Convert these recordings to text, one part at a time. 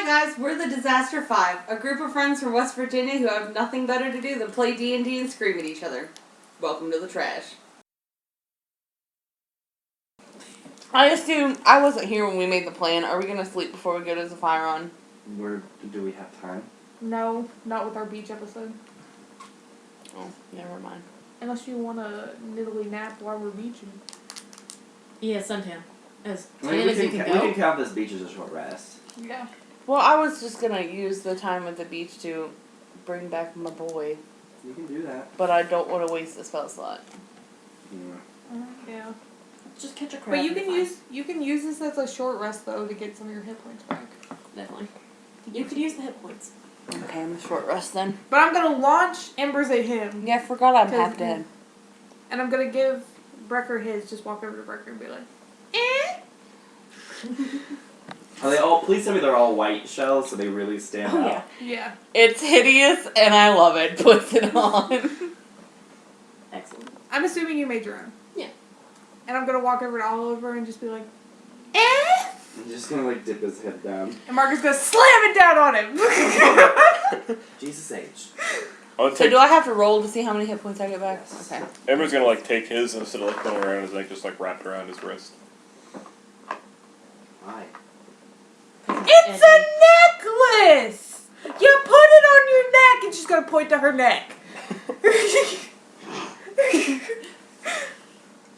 Hi guys, we're the Disaster 5, a group of friends from West Virginia who have nothing better to do than play D&D and scream at each other. Welcome to the trash. I assume I wasn't here when we made the plan. Are we gonna sleep before we go to Zephyron? Do we have time? No, not with our beach episode. Oh, never mind. Unless you want a niddly nap while we're beaching. Yeah, suntan. As I tan mean, as you can we go. can count this beach as a short rest. Yeah. Well, I was just gonna use the time at the beach to bring back my boy. You can do that. But I don't want to waste a spell slot. Yeah. Just catch a crab. But you can use this as a short rest though to get some of your hit points back. Definitely. You could use the hit points. Okay, I'm a short rest then. But I'm gonna launch Embers at him. Yeah, I forgot I'm half dead. And I'm gonna give Brekker his. Just walk over to Brekker and be like, eh. Are they all? Please tell me they're all white shells, so they really stand out. Yeah. Yeah. It's hideous and I love it. Put it on. Excellent. I'm assuming you made your own. Yeah. And I'm gonna walk over to Oliver and just be like, eh. I'm just gonna dip his head down. And Margo's gonna slam it down on him. Jesus H. So do I have to roll to see how many hit points I get back? Yes. Okay. Ember's gonna take his and instead of putting it around his neck, just wrap it around his wrist. Why? It's a necklace! You put it on your neck and she's gonna point to her neck.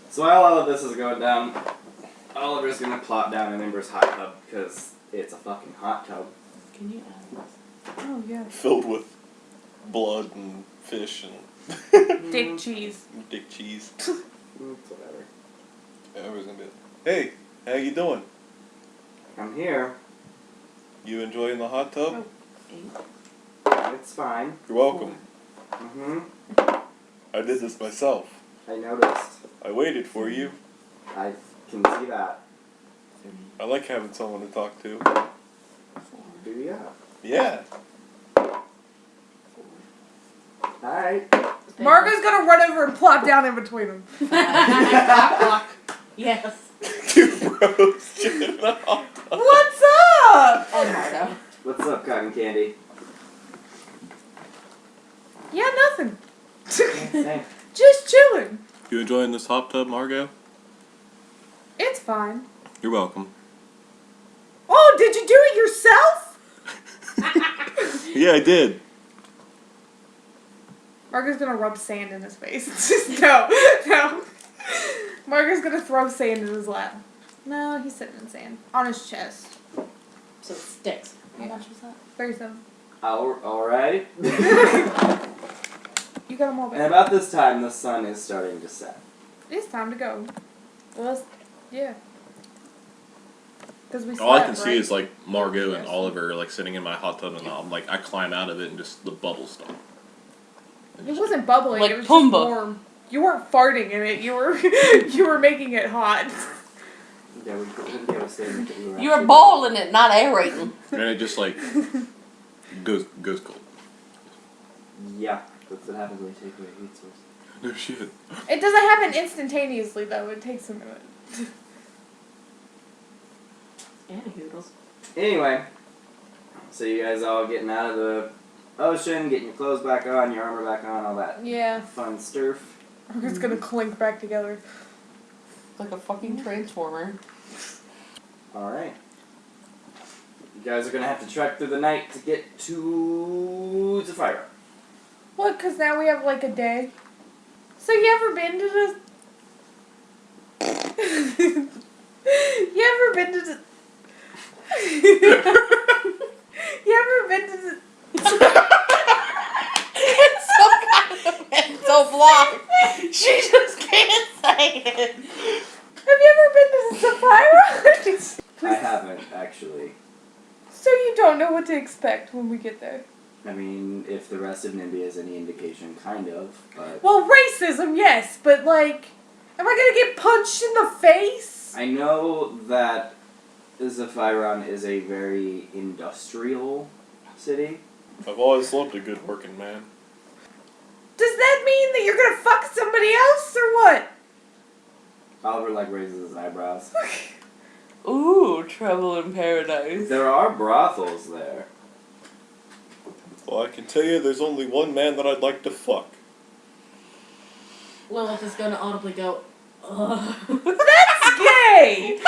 So while all of this is going down, Oliver's gonna plop down in Ember's hot tub because it's a fucking hot tub. Can you add this? Oh, yeah. Filled with blood and fish and Dick cheese. dick cheese. Whatever. Ember's gonna be like, hey, how you doing? I'm here. You enjoying the hot tub? It's fine. You're welcome. Mm-hmm. I did this myself. I noticed. I waited for you. I can see that. I like having someone to talk to. Do ya? Yeah. Alright. Margo's gonna run over and plop down in between them. Yes. Two bros chilling in the hot tub. What's up? And Margo. What's up, cotton candy? Yeah, nothing. Same. Just chilling. You enjoying this hot tub, Margo? It's fine. You're welcome. Oh, did you do it yourself? Yeah, I did. Margo's gonna rub sand in his face. No. Margo's gonna throw sand in his lap. No, he's sitting in sand. On his chest. So it sticks. How Yeah. much was that? 37. Alright. You got them all And back. about this time, the sun is starting to set. It's time to go. Well, yeah. Because we All I slept, can see right? is like Margo and Oliver like sitting in my hot tub, and I'm like I climb out of it and just the bubbles stop. It wasn't bubbling. Like it was Pumbaa. just warm. You weren't farting in it. You were you were making it hot. Yeah, we couldn't be able to stay in the You were boiling it, not aerating. And it just like goes cold. Yeah, that's what happens when you take away a heat source. No shit. It doesn't happen instantaneously though. It takes a minute. Anywhoodles. Anyway, so you guys all getting out of the ocean, getting your clothes back on, your armor back on, all that Yeah. fun stuff. We're just gonna clink back together. Like a fucking transformer. Alright. You guys are gonna have to trek through the night to get to Zephyra. What? Because now we have like a day. So you ever been to the? You ever been to the? You ever been to the? It's some kind of mental block. She just can't say it. Have you ever been to Zephyra? I haven't, actually. So you don't know what to expect when we get there. I mean, if the rest of NIMBY is any indication, kind of, but... Well, racism, yes, but like, am I gonna get punched in the face? I know that Zephyron is a very industrial city. I've always loved a good working man. Does that mean that you're gonna fuck somebody else, or what? Oliver, raises his eyebrows. Ooh, trouble in paradise. There are brothels there. Well, I can tell you there's only one man that I'd like to fuck. Lilith is gonna audibly go, ugh. That's gay!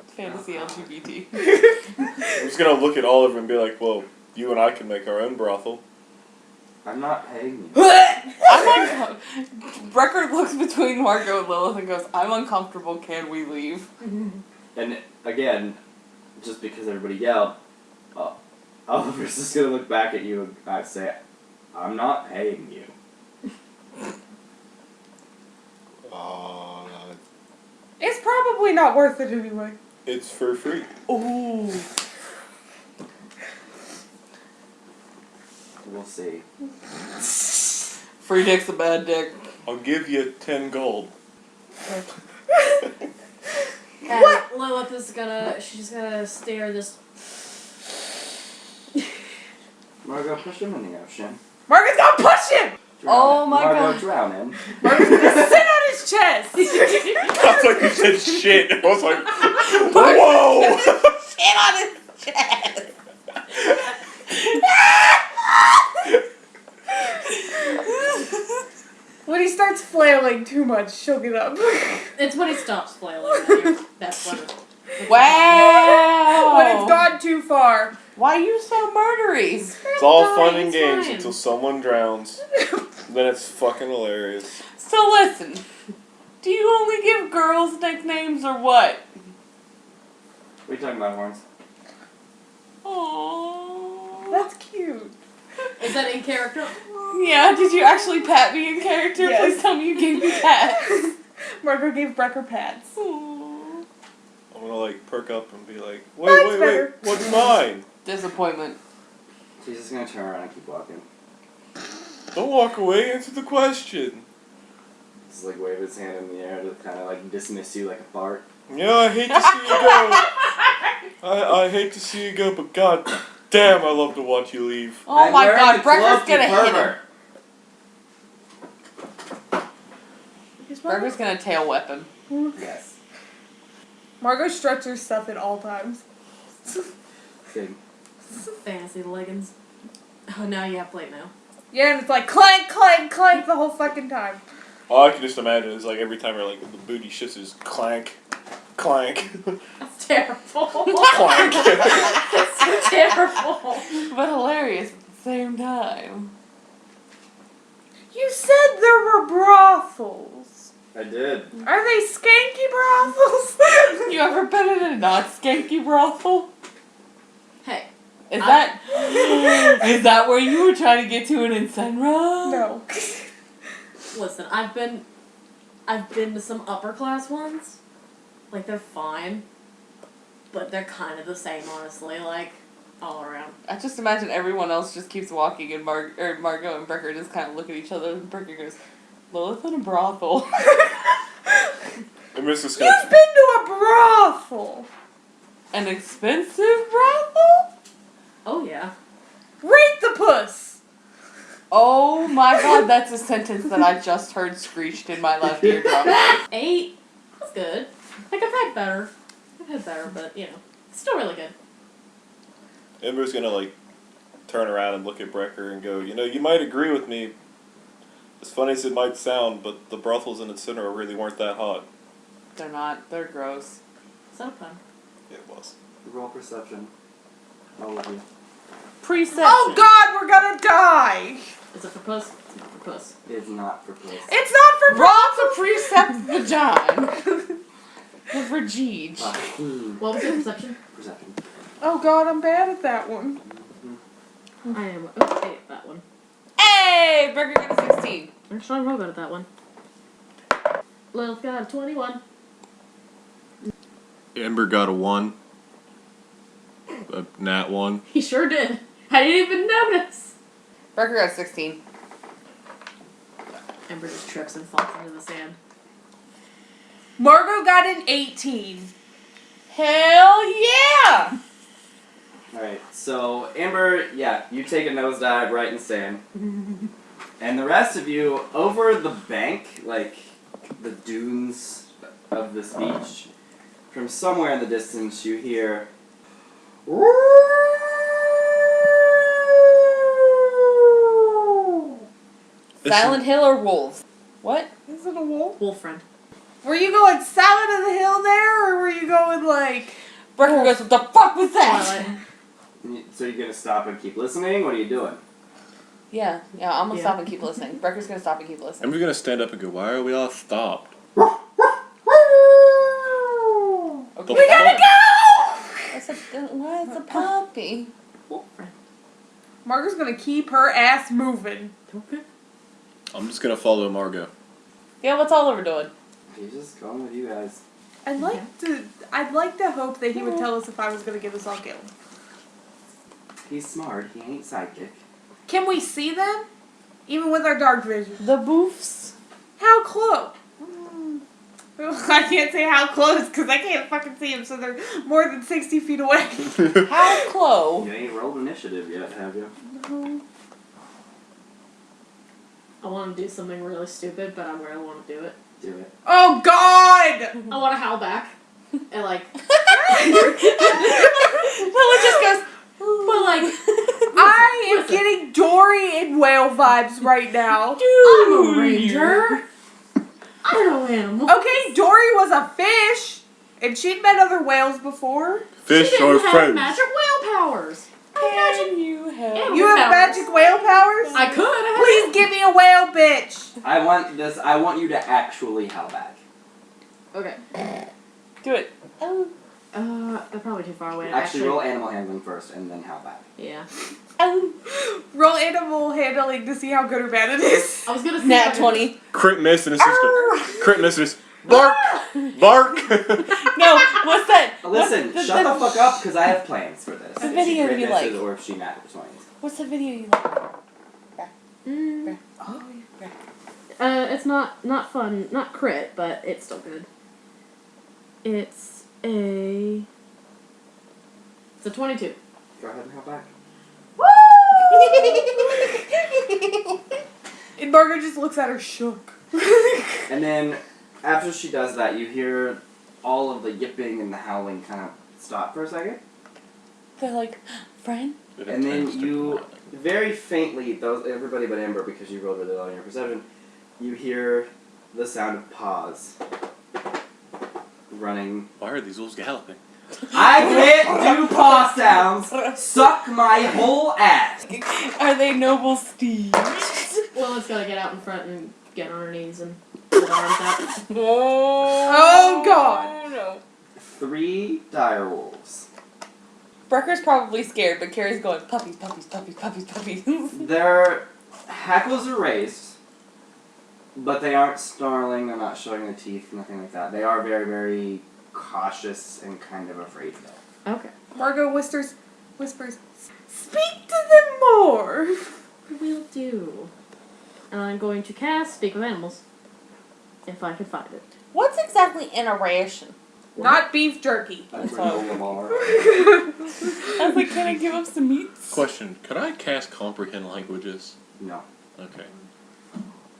Fantasy LGBT. I'm just gonna look at Oliver and be like, well, you and I can make our own brothel. I'm not paying you. Brekker looks between Margo and Lilith and goes, I'm uncomfortable, can we leave? And again, just because everybody yelled, Oliver's just gonna look back at you and say, I'm not paying you. It's probably not worth it anyway. It's for free. Ooh. We'll see. Free dick's a bad dick. I'll give you 10 gold. And Lilith is she's gonna stare this. Margo, push him in the ocean. Margo's gonna push him! Oh my Margo, god. drown him. Margo's gonna sit on his chest! I thought you said shit. I was like, whoa! Sit on his chest! When he starts flailing too much, she'll get up. It's when he stops flailing. That's when. Wow! When it's gone too far. Why are you so murdery? It's all fun and It's games fine. until someone drowns. Then it's fucking hilarious. So listen, do you only give girls nicknames or what? What are you talking about, Horns? Aww. That's cute. Is that in character? Yeah, did you actually pat me in character? Yes. Please tell me you gave me pats. Margo gave Brekker pats. Aww. I'm gonna like perk up and be like, Mine's wait, better. what's mine? Disappointment. She's just gonna turn around and keep walking. Don't walk away, answer the question. Just like wave his hand in the air to kind of like dismiss you like a fart. Yeah, I hate to see you go. I hate to see you go, but god damn, I love to watch you leave. Oh I'm my wearing god, the Brekker's cloak, you gonna hit him. pervert. Brekker's gonna tail whip him. Yes. Margo struts her stuff at all times. Good. Fantasy leggings. Oh, now you have plate now. Yeah, and it's like clank, clank, clank the whole fucking time. All I can just imagine is like every time you're like the booty shifts is clank, clank, That's terrible. clank. That's terrible. But hilarious at the same time. You said there were brothels. I did. Are they skanky brothels? You ever been in a not skanky brothel? Hey. Is that where you were trying to get to an Incenra? No. Listen, I've been to some upper class ones. Like, they're fine. But they're kind of the same, honestly, like, all around. I just imagine everyone else just keeps walking and Margo and Brekker just kind of look at each other and Brekker goes, Lilith in a brothel. And Mrs. You've been to a brothel. An expensive brothel? Oh, yeah. Rate the puss. Oh my god, that's a sentence that I just heard screeched in my left eardrum. 8. That's good. Like, I've had better, but, you know, it's still really good. Ember's gonna like turn around and look at Brekker and go, you know, you might agree with me. As funny as it might sound, but the brothels in Incinera really weren't that hot. They're not. They're gross. So fun. It was. Roll perception. All of you. Preception. Oh god, we're gonna die. Is it for puss? It's not for puss. It's not for puss. It's not for Raw to precept vagine. The Vergige. What was your perception? Perception. Oh god, I'm bad at that one. I am okay at that one. Hey! Brekker got a 16. Actually, I'm real good at that one. Lilith got a 21. Ember got a 1. A nat 1. He sure did. I didn't even notice. Brekker got a 16. Ember just trips and falls into the sand. Margo got an 18. Hell yeah! Alright, so Amber, yeah, you take a nosedive right in sand. And the rest of you, over the bank, like the dunes of this beach, from somewhere in the distance you hear... Silent Hill or wolves? What? Is it a wolf? Wolf friend. Were you going Silent of the Hill there, or were you going like... Brekker goes, what the fuck was that? Twilight. So you're gonna stop and keep listening? What are you doing? Yeah, I'm gonna Yeah. stop and keep listening. Brekker's gonna stop and keep I'm listening. just gonna stand up and go, why are we all stopped? Okay. We gotta go! Why is a puppy? Wolf friend. Margo's gonna keep her ass moving. Okay. I'm just gonna follow Margo. Yeah, what's Oliver doing? He's just going with you guys. I'd like to hope that he would tell us if I was gonna get us all killed. He's smart. He ain't sidekick. Can we see them? Even with our dark vision? The boofs. How close? I can't say how close because I can't fucking see them, so they're more than 60 feet away. How close? You ain't rolled initiative yet, have you? No. I want to do something really stupid, but I really want to do it. Do it. Oh God! I want to howl back. And like... Well, it just goes. But like... I am Listen. getting Dory and whale vibes right now. I'm a ranger. I'm no animal. Okay, Dory was a fish, and she'd met other whales before. Fish She or didn't have friends? magic whale powers. Can you help? Yeah. You have Powers. magic whale powers? I could. Please give me a whale, bitch. I want you to actually howl back. Okay. Do it. Oh. They're probably too far away. to Actually, roll animal handling first and then howl back. Yeah. Oh. Roll animal handling to see how good or bad it is. I was gonna say Nat 20. Crit miss and it's just crit miss and it's bark! Bark! No, what's that? Listen, What's shut the fuck up because I have plans for this. The If video she crit you misses like. Or if she nat 20s. What's the video you like? Mm, Oh, it's not fun, not crit, but it's still good. It's a 22. Go ahead and howl back. And Margaret just looks at her shook. And then, after she does that, you hear all of the yipping and the howling kind of stop for a second. They're like, friend? And then you, very faintly, everybody but Ember, because you rolled really low on your perception, you hear the sound of paws running. Why are these wolves galloping? I can't do paw sounds! Suck my whole ass! Are they noble steeds? Well, let's gotta get out in front and get on our knees and put our arms out. Oh, God. No. 3 dire wolves. Brekker's probably scared, but Carrie's going, puppies, puppies, puppies, puppies, puppies. Their hackles are raised, but they aren't snarling, they're not showing their teeth, nothing like that. They are very, very cautious and kind of afraid though. Okay. Margot whispers, speak to them more. Will do. And I'm going to cast Speak with Animals. If I can find it. What's exactly in a ration? Not beef jerky. That's That's where Lamar. I was like, can I give up some meats? Question, could I cast comprehend languages? No. Okay.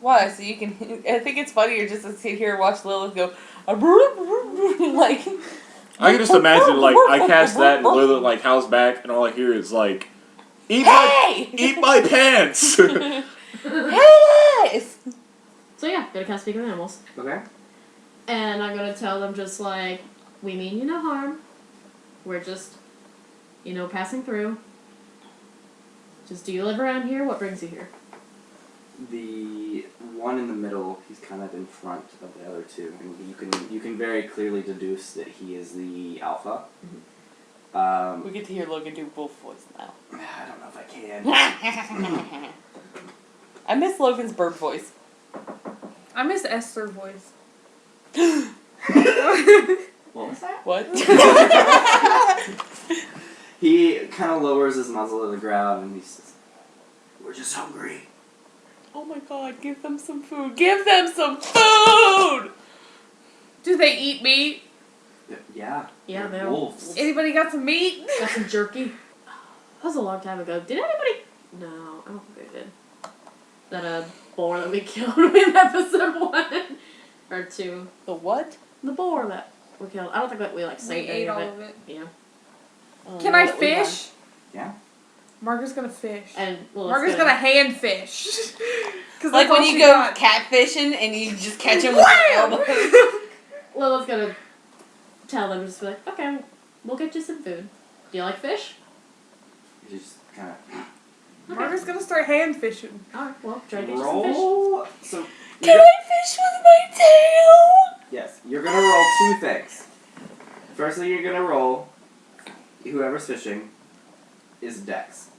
Why? So you can. I think it's funnier just to sit here and watch Lilith go. Like. I can just imagine, like, I cast that and Lillith, like, howls back and all I hear is, like, eat my pants! Hey guys! So yeah, gonna cast Speak with Animals. Okay. And I'm gonna tell them just like, we mean you no harm. We're just, passing through. Just, do you live around here? What brings you here? The one in the middle, he's kind of in front of the other two, and you can very clearly deduce that he is the alpha. We get to hear Logan do wolf voice now. I don't know if I can. I miss Logan's bird voice. I miss Esther's voice. What was that? What? He kind of lowers his muzzle to the ground and he says, "We're just hungry." Oh my god, give them some food. Give them some food! Do they eat meat? Yeah. Yeah, they're they're wolves. Anybody got some meat? Got some jerky. That was a long time ago. Did anybody? No, I don't think they did. that boar that we killed in episode 1 or 2. The what? The boar that we killed. I don't think that we We saved ate any all of it. of it. Yeah. Can I fish? Yeah. Margo's gonna fish. And Margo's gonna hand fish. Cause Like that's all when you she go got. catfishing and you just catch them with your elbow. Lilith's gonna tell them, just be like, okay, we'll get you some food. Do you like fish? You just kind of Margo's gonna start hand fishing. Alright, well, try to get you some fish. roll. So Can I fish with my tail? yes, you're gonna roll 2 things. Firstly, you're gonna roll. Whoever's fishing is Dex.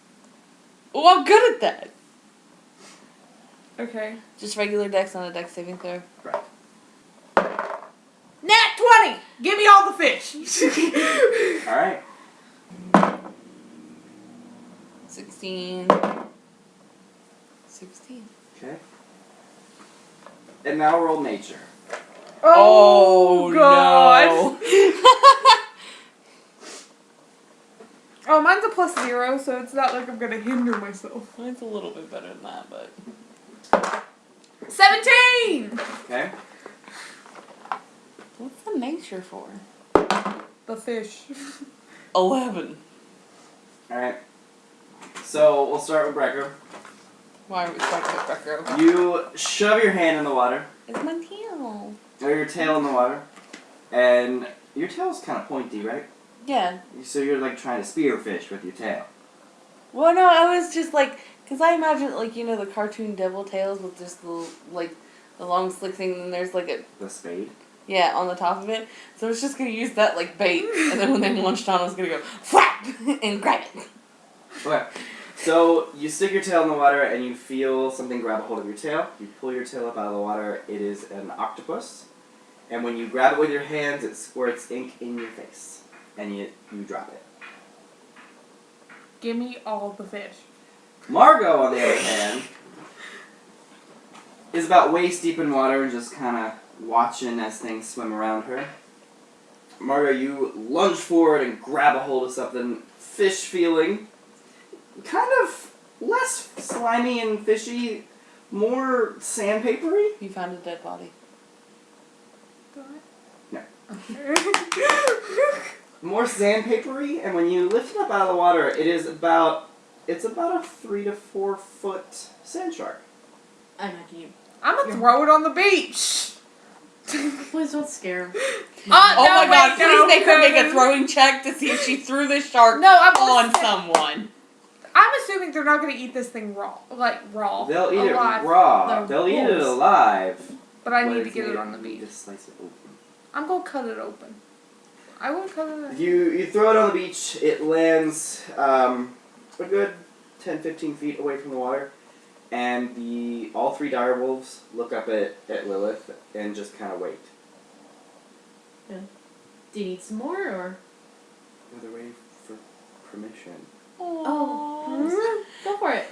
Oh, I'm good at that. Okay. Just regular dex on a dex saving throw. Right. Nat 20! Give me all the fish! All right. 16. 16. Okay. And now roll nature. Oh, God! Oh, mine's a +0, so it's not like I'm gonna hinder myself. Mine's a little bit better than that, but 17! Okay. what's the nature for? The fish. 11. All right. So we'll start with Brekker. Why are we starting with Brekker? You shove your hand in the water, It's my tail. or your tail in the water, and your tail's kind of pointy, right? Yeah. So you're like trying to spearfish with your tail. Well, no, I was just like, because I imagine, like, you know, the cartoon devil tails with just the, like, the long slick thing, and there's, like, a, The spade. yeah, on the top of it. So I was just going to use that, like, bait, and then when they launched on, I was going to go, flap, and grab it. Okay. So you stick your tail in the water and you feel something grab a hold of your tail. You pull your tail up out of the water. It is an octopus. And when you grab it with your hands, it squirts ink in your face. And you drop it. Give me all the fish. Margo, on the other hand, is about waist deep in water and just kind of watching as things swim around her. Margo, you lunge forward and grab a hold of something fish feeling. Kind of less slimy and fishy, more sandpapery. You found a dead body. No. More sandpapery, and when you lift it up out of the water, it's about a 3 to 4 foot sand shark. I imagine you. I'm gonna throw it on the beach. Please don't scare him. Oh my god, wait, please make her make a no. throwing check to see if she threw the shark No, I'm on gonna someone. I'm assuming they're not gonna eat this thing raw. Like, raw. They'll eat alive. it raw. They're They'll eat it wolves. alive. But I but need to it's get it made- on the you need beach. to slice it open. I'm gonna cut it open. I will cut it open. You throw it on the beach. It lands a good 10-15 feet away from the water. And all 3 direwolves look up at Lilith and just kind of wait. Do you need some more, or? They're waiting for permission. Oh. Go for it.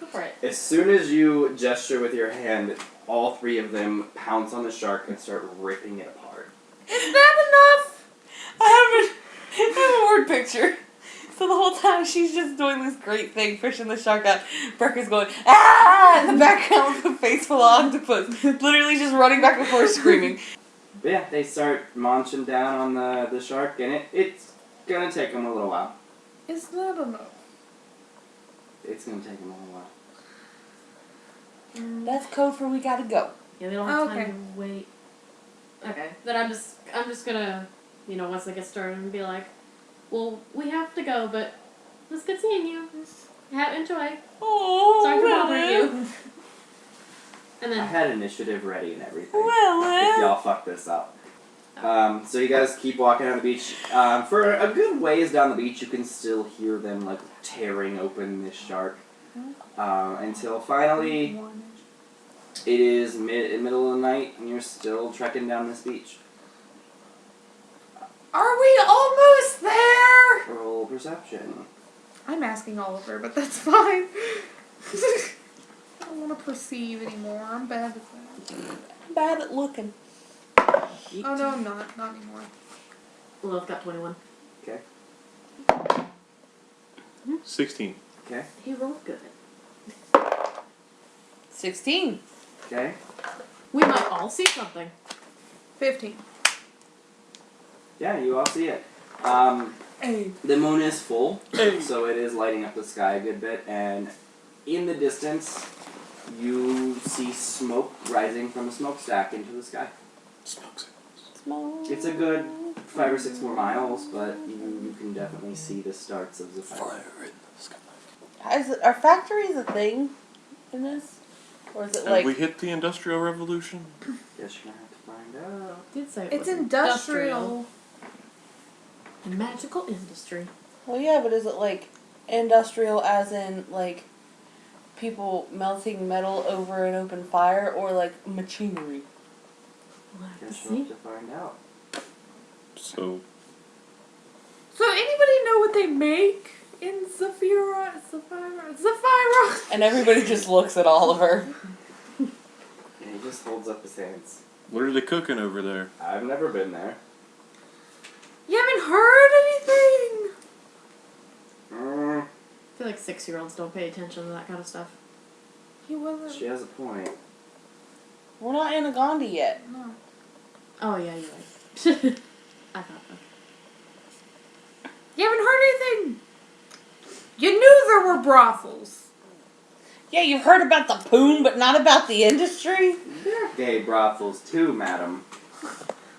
Go for it. As soon as you gesture with your hand, all 3 of them pounce on the shark and start ripping it apart. Is that enough? I have a word picture. So the whole time she's just doing this great thing, fishing the shark out. Brekker's going, ah! In the background with a face full of octopus. Literally just running back and forth screaming. But yeah, they start munching down on the shark, and it's gonna take them a little while. Is that enough? It's gonna take them a little while. That's code for we gotta go. Yeah, they don't have Okay. time to wait. Okay, then I'm just gonna, once they get started, and be like, well, we have to go, but it was good seeing you. Enjoy. Oh, Sorry for bothering you. And I then, had initiative ready and everything. If Well, y'all fuck this up. So you guys keep walking on the beach. For a good ways down the beach, you can still hear them like tearing open this shark. Until finally, it is middle of the night, and you're still trekking down this beach. Are we almost there? Roll perception. I'm asking Oliver, but that's fine. I don't want to perceive anymore. I'm bad at that. I'm bad at looking. Oh no, I'm not. Not anymore. Lilith got 21. Okay. 16. Okay. He rolled good. 16. Okay. We might all see something. 15. Yeah, you all see it. Hey. The moon is full, so it is lighting up the sky a good bit, and in the distance, you see smoke rising from a smokestack into the sky. Smokes. Smoke. It's a good 5 or 6 more miles, but you can definitely see the starts of the fire. Fire in the sky. Are factories a thing in this? Or is it Have like... we hit the Industrial Revolution? Guess you're gonna have to find out. Did say it It's was industrial. Magical industry. Well, yeah, but is it like industrial as in like people melting metal over an open fire, or like machinery? We'll have to Guess you'll see. have to find out. So, So anybody know what they make in Zafira? And everybody just looks at Oliver. And he just holds up his hands. what are they cooking over there? I've never been there. You haven't heard anything? Mm, I feel like 6-year-olds don't pay attention to that kind of stuff. He wasn't. she has a point. We're not in Agandi yet. No. Oh, yeah, you're right. I thought that. You haven't heard anything? You knew there were brothels. Yeah, you've heard about the poon, but not about the industry? There are gay brothels too, madam.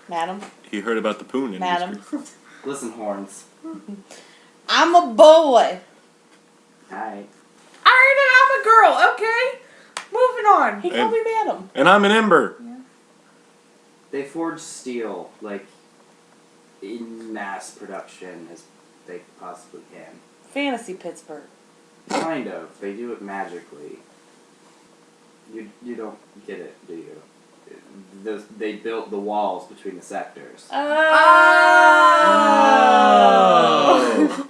Madam. He heard about the poon industry. Madam. Listen, horns. I'm a boy. Hi. Alright, and I'm a girl, okay? Moving on. He called me madam. And I'm an Ember. They forge steel, like, in mass production as they possibly can. Fantasy Pittsburgh. Kind of. They do it magically. You don't get it, do you? They built the walls between the sectors. Oh.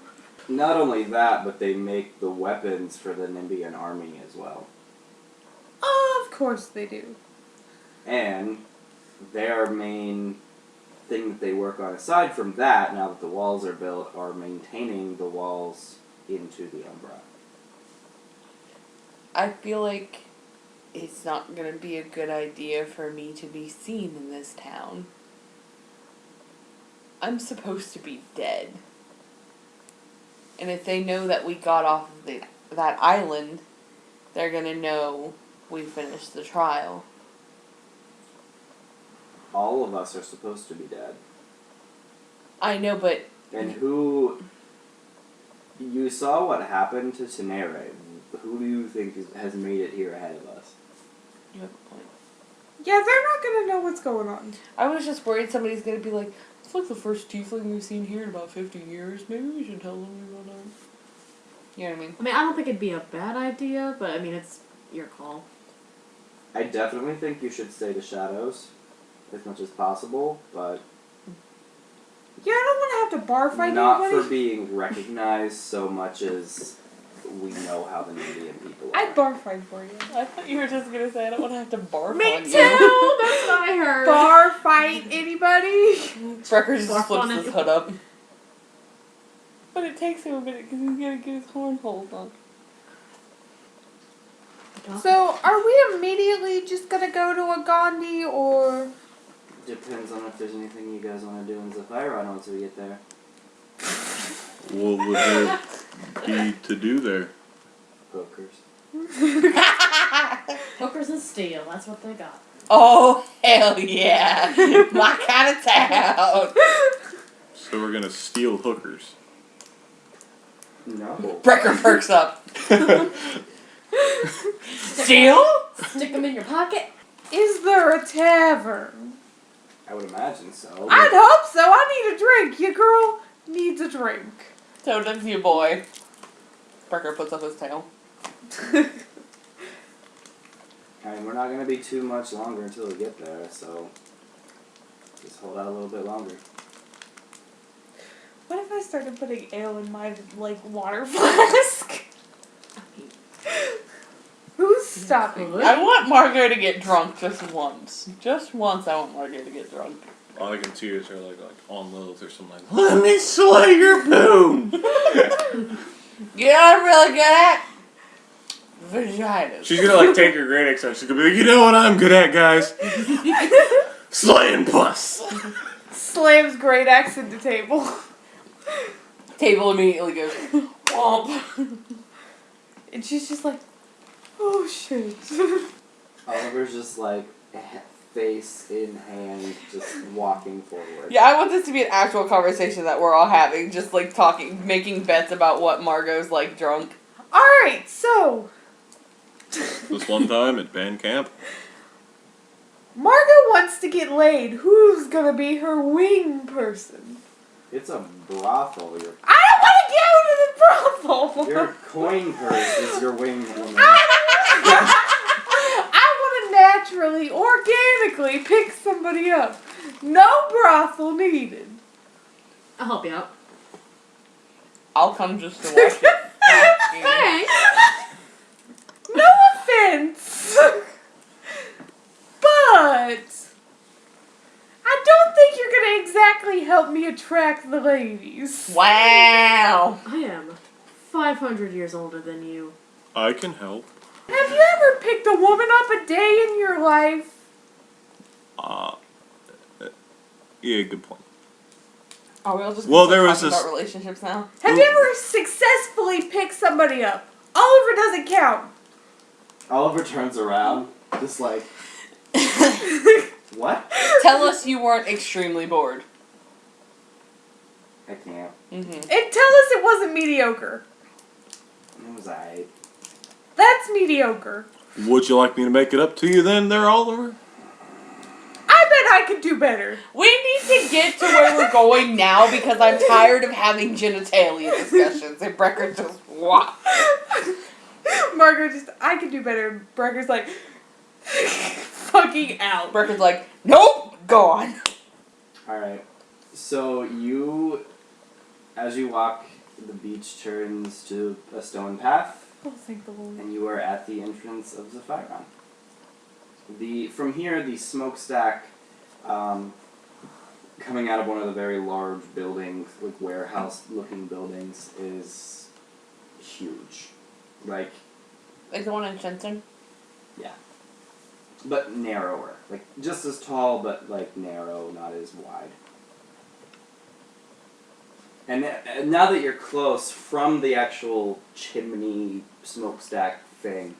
Not only that, but they make the weapons for the Nimbian army as well. Of course they do. And their main thing that they work on, aside from that, now that the walls are built, are maintaining the walls into the Umbra. I feel like it's not going to be a good idea for me to be seen in this town. I'm supposed to be dead. And if they know that we got off of that island, they're going to know we finished the trial. All of us are supposed to be dead. I know, but... And who... You saw what happened to Tenere. Who do you think has made it here ahead of us? You have a point. Yeah, they're not gonna know what's going on. I was just worried somebody's going to be like, it's like the first tiefling we've seen here in about 50 years. Maybe we should tell them about that. You know what I mean? I mean, I don't think it'd be a bad idea, but I mean, it's your call. I definitely think you should stay to shadows as much as possible, but Yeah, I don't want to have to bar fight not anybody. for being recognized so much as we know how the Indian people are. I'd bar fight for you. I thought you were just going to say I don't want to have to barf Me on too! you. That's what I heard. Bar fight anybody? Brekker just Barf flips on his it. hood up. But it takes him a minute because he's going to get his horn hold on. So, are we immediately just gonna go to a Gandhi, or... Depends on if there's anything you guys want to do in Zephyron once we get there. What would there be to do there? Hookers. Hookers and steel, that's what they got. Oh, hell yeah. My kind of town. So we're gonna steal hookers. No. Brekker perks up. Steal? Stick them in your pocket. Is there a tavern? I would imagine so. I'd hope so. I need a drink. Your girl needs a drink. So does your boy. Brekker puts up his tail. I mean, we're not going to be too much longer until we get there, so just hold out a little bit longer. What if I started putting ale in my, water flask? Who's stopping? could. I want Margo to get drunk just once. Just once I want Margo to get drunk. All I can see is her like on Lilith or something like, let me slay your poon! You know what I'm really good at? vaginas. She's gonna like take her great axe out. She's gonna be like, you know what I'm good at, guys? Slaying puss. Slams great axe into table. Table immediately goes, womp. And she's just like, oh shit. Oliver's just like face in hand, just walking forward. Yeah, I want this to be an actual conversation that we're all having, just like talking, making bets about what Margo's like drunk. Alright, so. This one time at band camp. Margo wants to get laid. Who's gonna be her wing person? It's a brothel. I don't want to go to the brothel. Your coin purse is your wing woman. I want to naturally, organically pick somebody up. No brothel needed. I'll help you out. I'll come just to watch it. Thanks. No offense. But I don't think you're going to exactly help me attract the ladies. Wow. I am 500 years older than you. I can help. Have you ever picked a woman up a day in your life? Yeah, good point. Are we all just Well, gonna there start was talking this- about relationships now? Have you ever successfully picked somebody up? Oliver doesn't count. Oliver turns around, just like, what? Tell us you weren't extremely bored. I can't. Mm-hmm. And tell us it wasn't mediocre. It was alright. That's mediocre. Would you like me to make it up to you then, there, Oliver? I bet I could do better. We need to get to where we're going now because I'm tired of having genitalia discussions and Brekker just what? Margo just, I could do better. Brecker's like, fucking out. Brekker's like, nope, gone. Alright. So you, as you walk, the beach turns to a stone path, Oh, thank the Lord. and you are at the entrance of Zephyron. From here, the smokestack coming out of one of the very large buildings, like warehouse-looking buildings, is huge. Like, Like the one in Shenton? but narrower. Like, just as tall, but, like, narrow, not as wide. And now that you're close, from the actual chimney smokestack thing,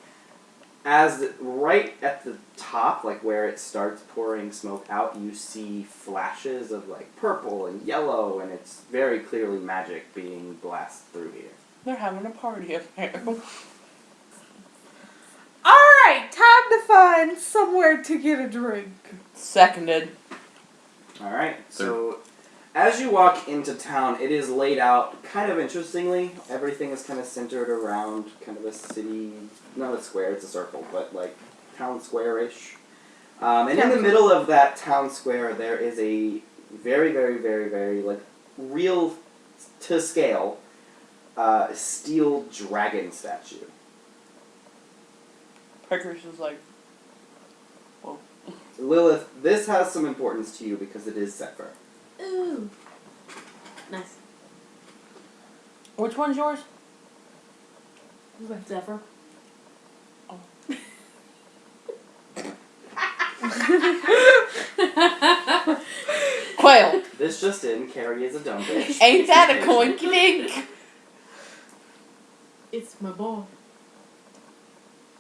right at the top, like where it starts pouring smoke out, you see flashes of like purple and yellow, and it's very clearly magic being blasted through here. They're having a party up there. Alright, time to find somewhere to get a drink. Seconded. Alright, so as you walk into town, it is laid out kind of interestingly. Everything is kind of centered around kind of a city, not a square, it's a circle, but like town square-ish. And in the middle of that town square, there is a very, very, very, very, like, real to scale steel dragon statue. Brekker's just like, Lillith, this has some importance to you because it is Zephyr. Ooh. Nice. which one's yours? Zephyr. Quail. This just in, Carrie is a dumb bitch. Ain't that a coinky dink? It's my boy.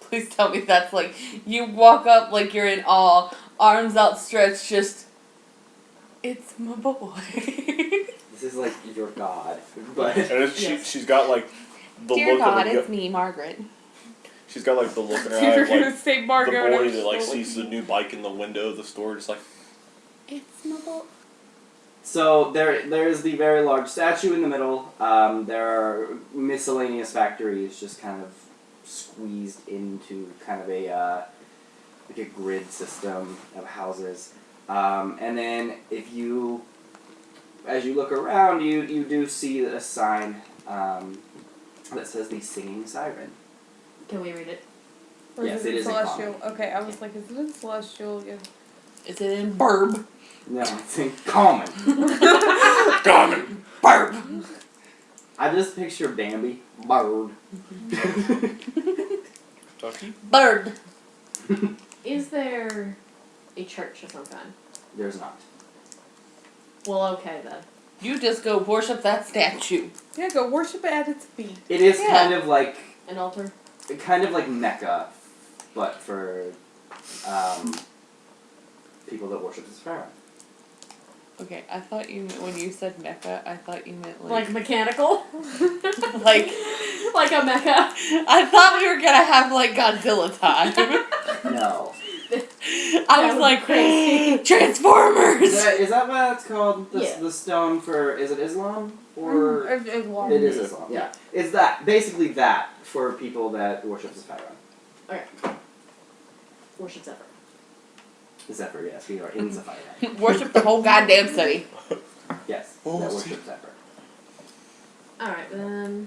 Please tell me that's like, you walk up like you're in awe, arms outstretched, just, it's my boy. This is like your god. But And she's got like the Dear look God, of a it's me, Margaret. she's got like the look in her You're eye, gonna like say the Margo. and boy I'm that like still sees the new bike in the window of the store, just like. It's my boy. so there is the very large statue in the middle. There are miscellaneous factories just kind of squeezed into kind of a like a grid system of houses. And then as you look around, you do see a sign that says the Singing Siren. Can we read it? Or Yes, is it it is in Celestial? common. Okay, I was like, is it in Celestial again? Is it in Burb? No, it's in common. Common. Burb! I just picture Bambi, bird. Ducky? Bird. Is there a church of some kind? There's not. Well, okay then. You just go worship that statue. Yeah, go worship it at its feet. It is Yeah. kind of like An altar? Mecca, but for people that worship this pharaoh. Okay, I thought you meant, when you said Mecca, I thought you meant Like mechanical? like Like a mecha? I thought we were gonna have like Godzilla time. No. I was like, Transformers! Is that what it's called? Yeah. The stone for, is it Islam? Or It it is Islam, yeah. It's that, basically that, for people that worship the pharaoh. Okay. Worship Zephyr. Zephyr, yes, we are in Zephyr. Worship the whole goddamn city. Yes, Oh, that see. worship Zephyr. Alright, then.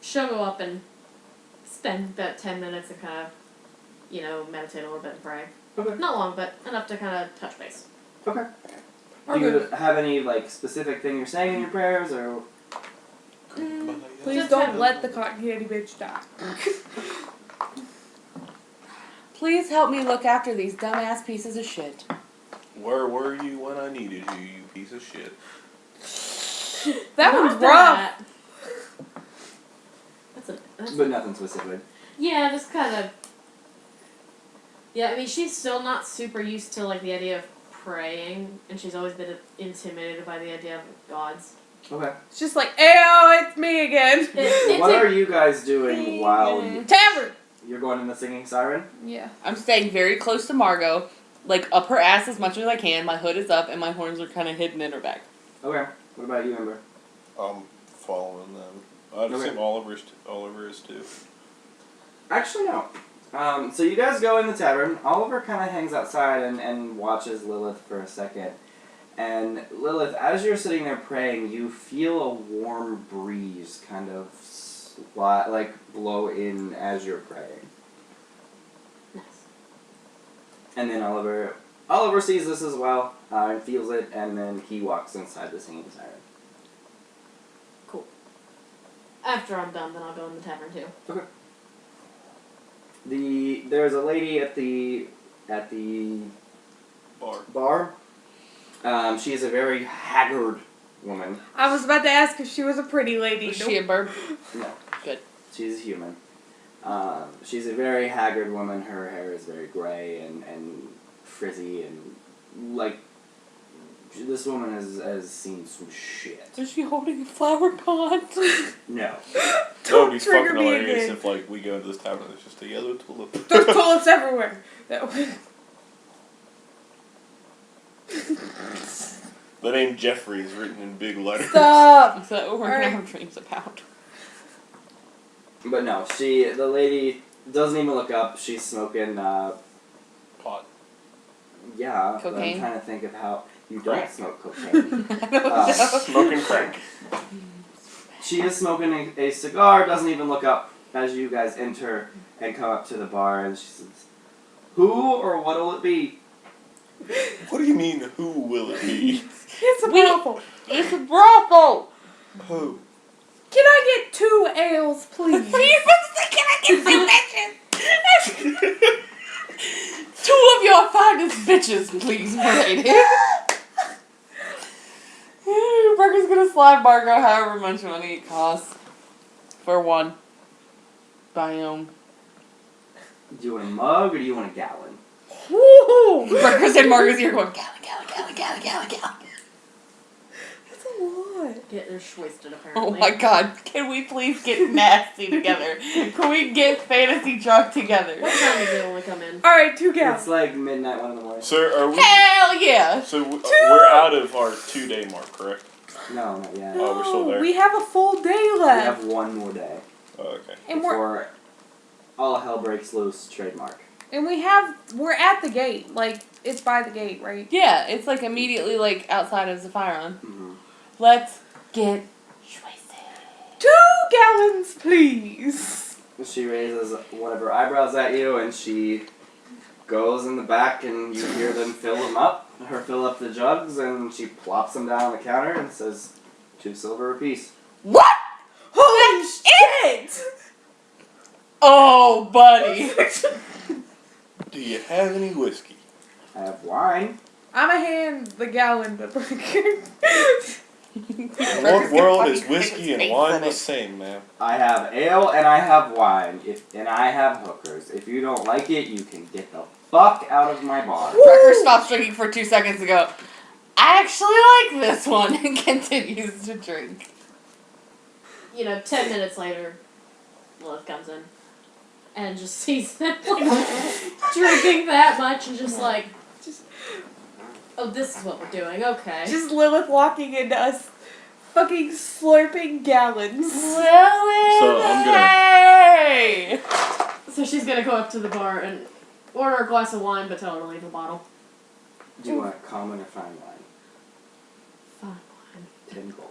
She'll go up and spend about 10 minutes and kind of, meditate a little bit and pray. Okay. Not long, but enough to kind of touch base. Okay. Do you have any, like, specific thing you're saying in your prayers, or? Please Just don't have- let the cotton candy bitch die. Please help me look after these dumbass pieces of shit. Where were you when I needed you piece of shit? That Not one's rough. that. That's But nothing specific. yeah, just kind of. Yeah, I mean, she's still not super used to, like, the idea of praying, and she's always been intimidated by the idea of gods. Okay. It's just like, ew, it's me again. What are you guys doing while Tavern! you're going in the singing siren? Yeah. I'm staying very close to Margo, like up her ass as much as I can. My hood is up and my horns are kind of hidden in her back. Okay. What about you, Ember? I'm following them. I'd Okay. assume Oliver is too. Actually, no. So you guys go in the tavern. Oliver kind of hangs outside and watches Lillith for a second. And Lillith, as you're sitting there praying, you feel a warm breeze kind of blow in as you're praying. Nice. And then Oliver sees this as well, and feels it, and then he walks inside the singing siren. Cool. After I'm done, then I'll go in the tavern too. Okay. There's a lady at the bar. She is a very haggard woman. I was about to ask if she was a pretty lady. Is she a bird? No. Good. She's a human. She's a very haggard woman. Her hair is very gray and frizzy, and like this woman has seen some shit. Is she holding a flower pot? No. That would Don't be trigger fucking me hilarious again. if, like, we go into this tavern and there's just a yellow tulip. There's tulips everywhere. That would... The name Jeffrey is written in big letters. Stop! Is that what we're gonna have dreams about? But no, the lady doesn't even look up. She's smoking. Pot. Yeah. But I'm Cocaine? trying to think of how you don't Crack. smoke cocaine. I don't know. Smoking crack. She is smoking a cigar. Doesn't even look up as you guys enter and come up to the bar, and she says, "Who or what will it be?" What do you mean, who will it be? It's a We- brothel. It's a brothel! Who? Can I get 2 ales, please? Are you supposed to say, can I get 2 bitches? 2 of your finest bitches, please, lady. Brekker's gonna slide Margo however much money it costs. For 1 biome. Do you want a mug or do you want a gallon? Woo! Brekker's in Margo's ear going, gallon. That's a lot. Get her wasted apparently. Oh my god, can we please get nasty together? Can we get fantasy drunk together? What time did you only come in? Alright, 2 gallons. It's like midnight, 1 in the morning. Sir, are we... Hell yeah! So we're out of our 2-day mark, correct? No, not yet. Oh, we're still there. We have a full day We left. have 1 more day Oh, okay. And we're before all hell breaks loose. Trademark. we're at the gate. Like, it's by the gate, right? Yeah, it's like immediately like outside of Zephyron. Mm-hmm. Let's get wasted. 2 gallons, please. She raises one of her eyebrows at you, and she goes in the back, and you hear them fill up the jugs, and she plops them down on the counter and says, 2 silver apiece. What? Holy shit! Oh, buddy. Do you have any whiskey? I have wine. I'm a hand the gallon to Brekker. In what world is whiskey and wine the same, man? I have ale and I have wine. And I have hookers. If you don't like it, you can get the fuck out of my bar. Brekker stops drinking for 2 seconds ago. I actually like this one and continues to drink. 10 minutes later, Lilith comes in and just sees them like drinking that much and just like, oh, this is what we're doing. Okay. Just Lilith walking into us fucking slurping gallons. So I'm gonna. Hey! So she's gonna go up to the bar and order a glass of wine, but tell her to leave the bottle. Do you want common or fine wine? Fine wine. 10 gold.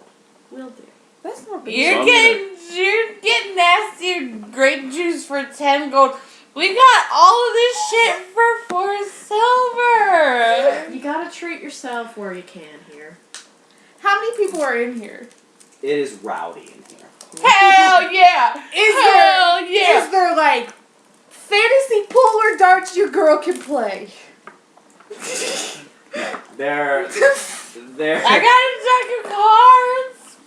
Will do. That's not bad. You're getting nasty grape juice for 10 gold. We got all of this shit for 4 silver. You gotta treat yourself where you can here. How many people are in here? It is rowdy in here. Hell yeah! Is there like fantasy polar darts your girl can play? There. I got a deck of cards.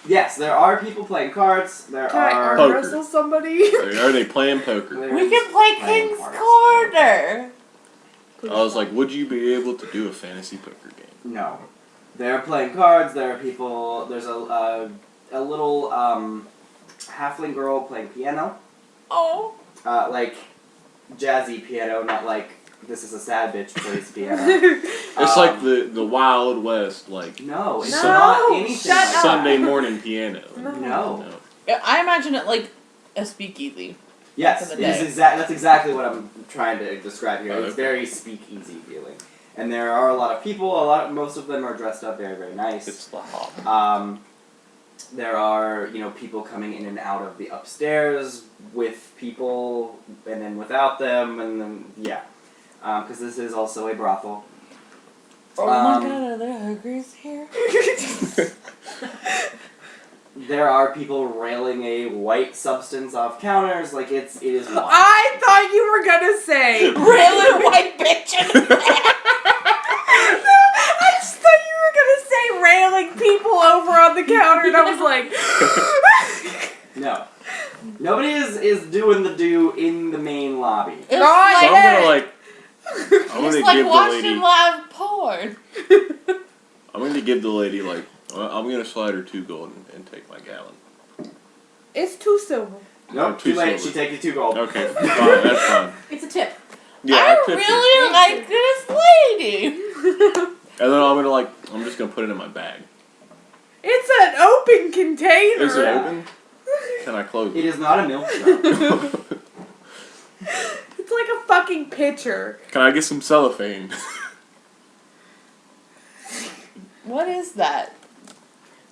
Yes, there are people playing cards. There Can I are. arm wrestle somebody? Are they playing poker? We can play playing King's cards. Corner. I was like, would you be able to do a fantasy poker game? No. They're playing cards. There are people. There's a little halfling girl playing piano. Oh. Like jazzy piano, not like this is a sad bitch plays piano. It's like the Wild West, like No, it's No, not anything shut like up. that. Sunday morning piano. No. I imagine it like a speakeasy. Yes, Back it in the is day. that's exactly what I'm trying to describe here. Oh, It's okay. very speakeasy feeling. And there are a lot of people, most of them are dressed up very, very nice. It's the hop. There are, people coming in and out of the upstairs with people and then without them and then, yeah. Because this is also a brothel. Oh my god, are there hookers here? There are people railing a white substance off counters, like it is wild. I thought you were gonna say. Railing white bitch in the back. I just thought you were gonna say railing people over on the counter, and I was like, No. Nobody is doing the do in the main lobby. It's So like, I'm gonna it's give like the watching lady. live porn. I'm gonna give the lady I'm gonna slide her 2 gold and take my gallon. it's 2 silver. Nope, Two too late. silver. She takes you 2 gold. Okay, fine, that's fine. It's a tip. Yeah, I tipped her. really like this lady. And then I'm just gonna put it in my bag. It's an open container. Is it open? Can I close It it? is not a milk jar. It's like a fucking pitcher. Can I get some cellophane? What is that?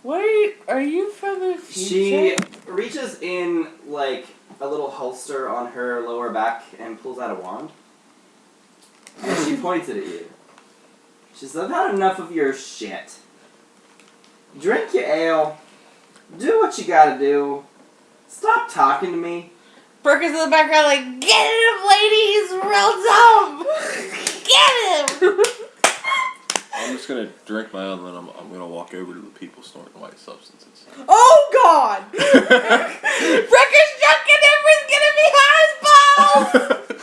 Are you from the She future? reaches in like a little holster on her lower back and pulls out a wand. And she points it at you. She says, I've had enough of your shit. Drink your ale. Do what you gotta do. Stop talking to me. Brekker's in the background like, get him, lady, he's real dumb! Get him! I'm just gonna drink my own, and then I'm gonna walk over to the people snorting white substances. Oh God! Brekker's drunk and Ember's gonna be high as balls!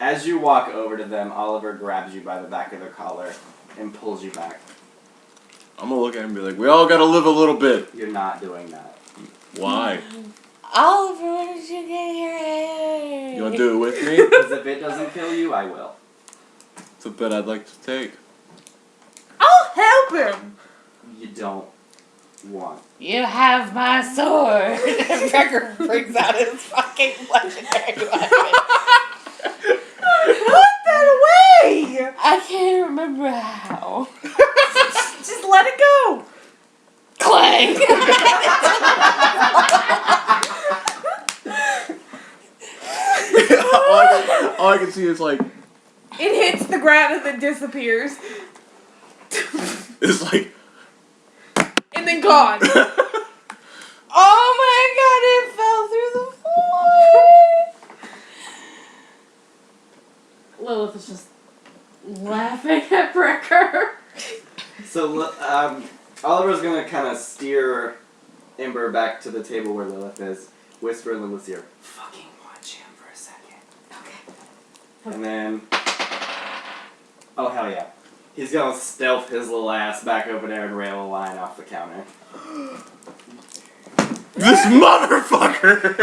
As you walk over to them, Oliver grabs you by the back of their collar and pulls you back. I'm gonna look at him and be like, we all gotta live a little bit. You're not doing that. Why? Oliver, when did you get here? You wanna do it with me? Because if it doesn't kill you, I will. It's a bet I'd like to take. I'll help him. You don't want. You have my sword. And Brekker brings out his fucking legendary weapon. Put that away. I can't remember how. Just let it go. Clang! all I can see is like, It hits the ground and then disappears. it's like, And then gone. Oh my god, it fell through the floor. Lilith is just laughing at Brekker. So, Oliver's gonna kind of steer Ember back to the table where Lilith is, whisper in Lilith's ear, "Fucking watch him for a second." Okay. And then, oh hell yeah, he's gonna stealth his little ass back over there and rail a line off the counter. This motherfucker!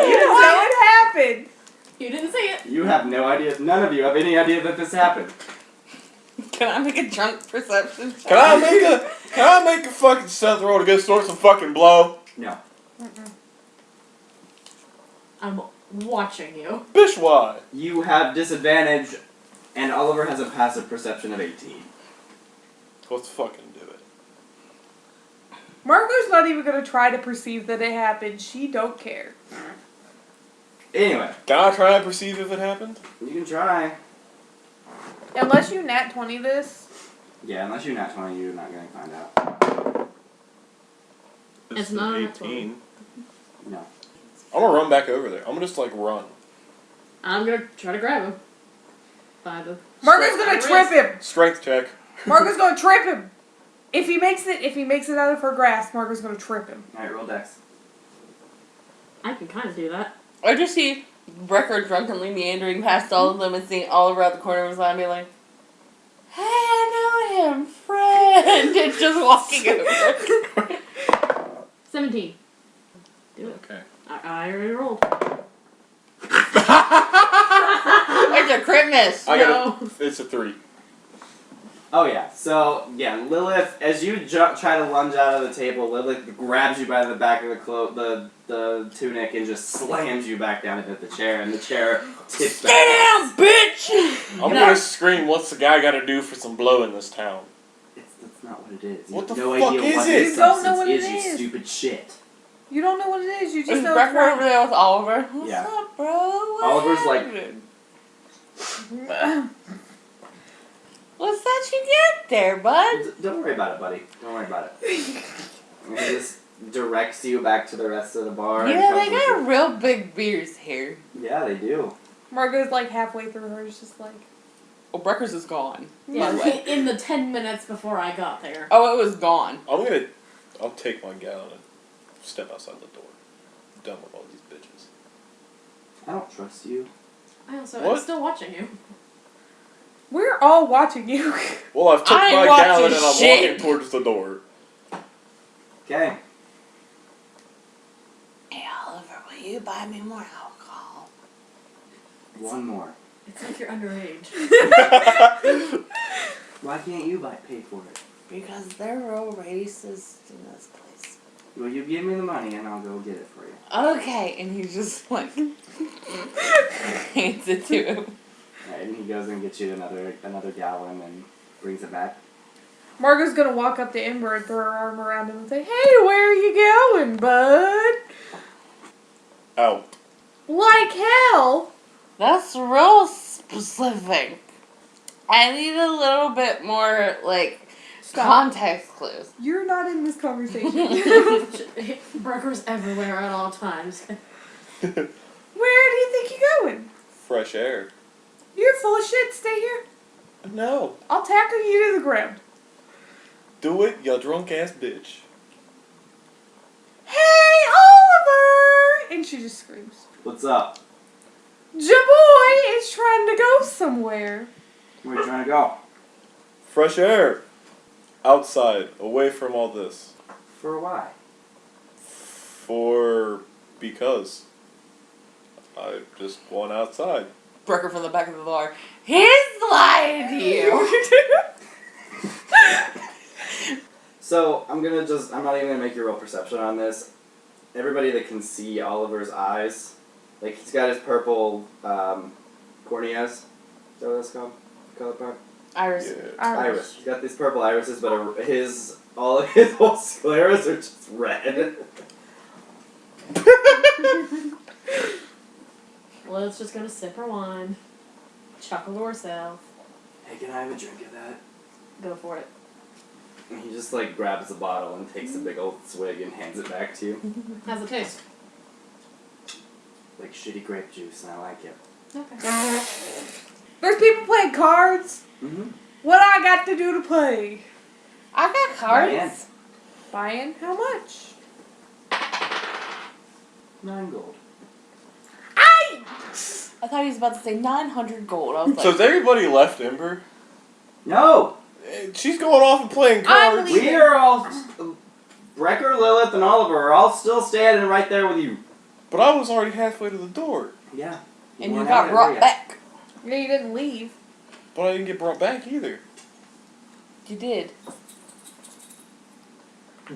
You know what happened. You didn't see it. You have no idea. None of you have any idea that this happened. Can I make a drunk perception check? Can I make a fucking stealth roll to get some fucking blow? No. I'm watching you. Bitch, why? You have disadvantage, and Oliver has a passive perception of 18. Let's fucking do it. Margo's not even gonna try to perceive that it happened. She don't care. Anyway, Can I try and perceive if it happened? you can try. Unless you nat 20 this. Yeah, unless you're not 20, you're not going to find out. It's an not a 18. No. I'm gonna run back over there. I'm gonna just like run. I'm gonna try to grab him. By the Margo's gonna trip him. Strength check. Margo's gonna trip him. If he makes it out of her grasp, Margo's gonna trip him. Alright, roll dex. I can kind of do that. I just see Brekker drunkenly meandering past all of them and seeing Oliver out the corner of his eye and be like, "Hey, I know him, friend," and just walking over. 17. Do it. Okay. I already rolled. It's a crit miss. It's a 3. Oh yeah, so, yeah, Lilith, as you try to lunge out of the table, Lilith grabs you by the back of the tunic and just slams you back down into the chair, and the chair tips back. Stay down, bitch! I'm gonna scream, "What's the guy gotta do for some blow in this town?" That's not what it is. You What have the no fuck idea is what it? this You don't know substance what it is, you is. stupid shit. You don't know what it is. You Is just know Brekker it's over there with Oliver? What's Yeah. up, bro? What Oliver's like- happened? What's that you get there, bud? Don't worry about it, buddy. Don't worry about it. And he just directs you back to the rest of the bar. and Yeah, comes they with got you. real big beers here. Yeah, they do. Margo's like halfway through hers, just like. Oh, Brekker's is gone. Yeah, By the way. in the 10 minutes before I got there. Oh, it was gone. I'll take my gallon and step outside the door. I'm done with all these bitches. I don't trust you. I also What? am still watching you. We're all watching you. Well, I've took I ain't my watching gallon and I'm shit. walking towards the door. Okay. Hey, Oliver, will you buy me more alcohol? One more. It's like you're underage. Why can't you pay for it? Because they're real racist in this place. Well, you give me the money and I'll go get it for you. Okay, and he just like hands it to him. Alright, and he goes and gets you another gallon and brings it back. Margo's gonna walk up to Ember and throw her arm around him and say, "Hey, where are you going, bud?" Out. Like hell. That's real specific. I need a little bit more like Stop. context clues. You're not in this conversation. Brekker's everywhere at all times. Where do you think you're going? Fresh air. You're full of shit. Stay here. No. I'll tackle you to the ground. Do it, you drunk ass bitch. Hey, Oliver! And she just screams. What's up? Jaboy is trying to go somewhere. Where are you trying to go? Fresh air. Outside, away from all this. For why? Because I just want outside. Brekker from the back of the bar. He's lying to you. So, I'm not even gonna make your real perception on this. Everybody that can see Oliver's eyes, like, he's got his purple, corneas. Is that what that's called? Color part? Iris. Yeah. Iris. He's got these purple irises, but all of his whole scleras are just red. Well, it's just gonna sip her wine, chuckle to herself, Hey, can I have a drink of that? go for it. And he just, like, grabs the bottle and takes a big old swig and hands it back to you. How's it taste? Like shitty grape juice, and I like it. Okay. There's people playing cards. Mm-hmm. What I got to do to play? I got cards. Buying? How much? 9 gold. I thought he was about to say 900 gold. I was like, So has everybody left Ember? No! She's going off and playing cards. leaving. We are all... Brekker, Lillith, and Oliver are all still standing right there with you. But I was already halfway to the door. Yeah. and you weren't got out brought yet. back. Yeah, you didn't leave. But I didn't get brought back either. You did.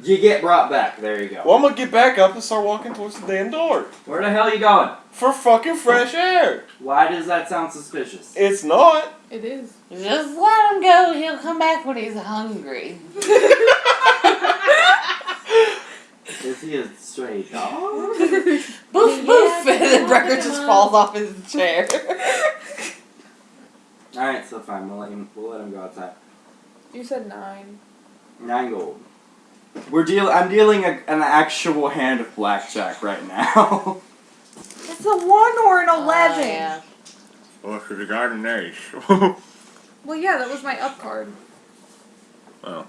You get brought back. There you go. Well, I'm gonna get back up and start walking towards the damn door. Where the hell are you going? For fucking fresh air. Why does that sound suspicious? It's not. It is. Just let him go. He'll come back when he's hungry. Is he a stray dog? Boof, boof. And then Brekker just falls off his chair. Alright, so fine. We'll let him go outside. You said 9. 9 gold. I'm dealing an actual hand of blackjack right now. It's a 1 or an 11. Yeah. Well, for the garden ace. Well, yeah, that was my up card. Oh.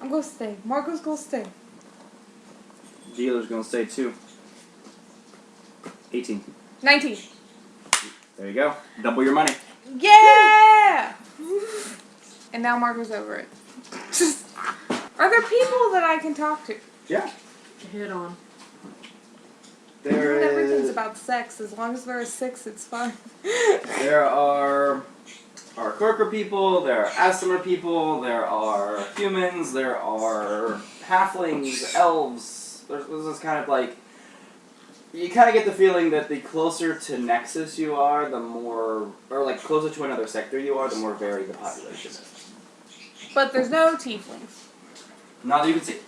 I'm gonna stay. Margo's gonna stay. Dealer's gonna stay too. 18. 19. There you go. Double your money. Yeah! And now Margo's over it. Are there people that I can talk to? Yeah. Hit on. There Not everything's is. about sex. As long as there is 6, it's fine. There are Quirker people, there are Aasimar people, there are humans, there are halflings, elves. This is kind of like... You kind of get the feeling that the closer to Nexus you are, the more... Or like closer to another sector you are, the more varied the population is. But there's no tieflings. Not that you can see.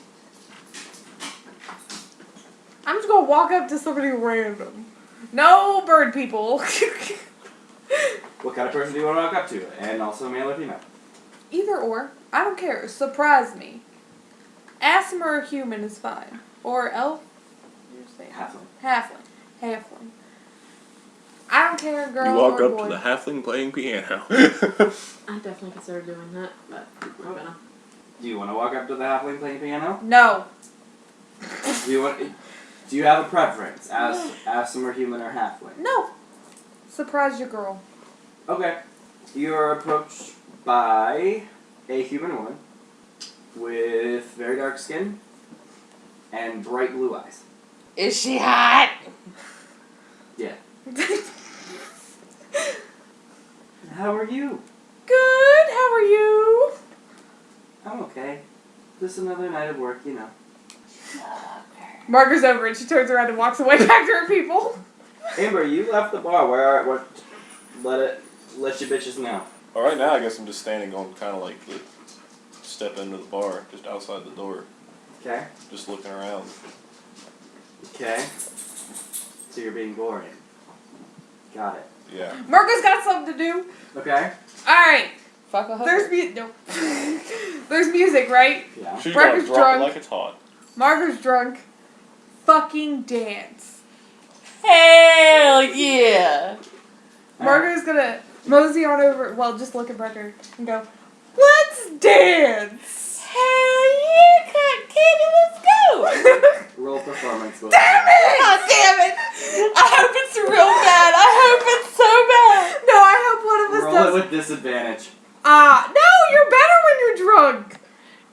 I'm just gonna walk up to somebody random. No bird people. What kind of person do you want to walk up to? And also male or female? Either or. I don't care. Surprise me. Aasimar or human is fine. Or elf? You're saying Halfling. Halfling. I don't care, girl You walk or up boy. to the halfling playing piano. I definitely consider doing that, but we're gonna. Do you want to walk up to the halfling playing piano? No. Do you have a preference? Aasimar, human, or halfling? No. Surprise your girl. Okay. You are approached by a human woman with very dark skin and bright blue eyes. Is she hot? Yeah. How are you? Good. How are you? I'm okay. Just another night of work, you know. Margo's over it. She turns around and walks away back to her people. Ember, you left the bar. Let you bitches know. All right, now I guess I'm just standing on kind of like the step into the bar, just outside the door, Okay. just looking around. Okay. So you're being boring. Got it. Yeah. Margo's got something to do. Okay. All right. Fuck a There's no. There's music, right? Yeah. She's Brekker's gonna drop it drunk. like it's hot. Margo's drunk. Fucking dance. Hell yeah. Margo's gonna mosey on over. Well, just look at Brekker and go, "Let's dance." Hell yeah, Candy, let's go. Roll performance. Damn it! God damn it. I hope it's real bad. I hope it's so bad. No, I hope one of us Roll does. it with disadvantage. No, you're better when you're drunk.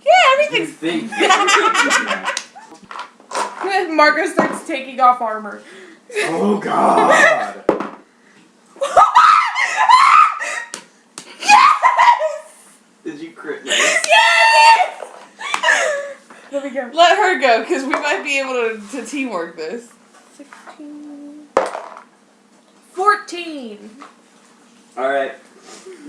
Yeah, You everything's... think? Margo starts taking off armor. Oh God! Yes! Did you crit? Yes. Yes! Let me go. Let her go, because we might be able to teamwork this. 16. 14. All right.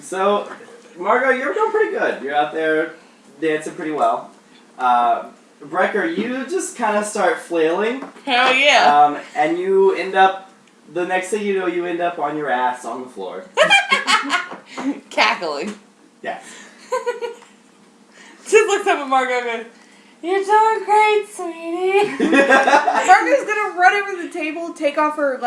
So, Margo, you're doing pretty good. You're out there dancing pretty well. Brekker, you just kind of start flailing. Hell yeah. And you end up. The next thing you know, you end up on your ass on the floor. Cackling. Yes. Just looks up at Margo and goes, "You're doing great, sweetie." Margo's gonna run over the table, take off her,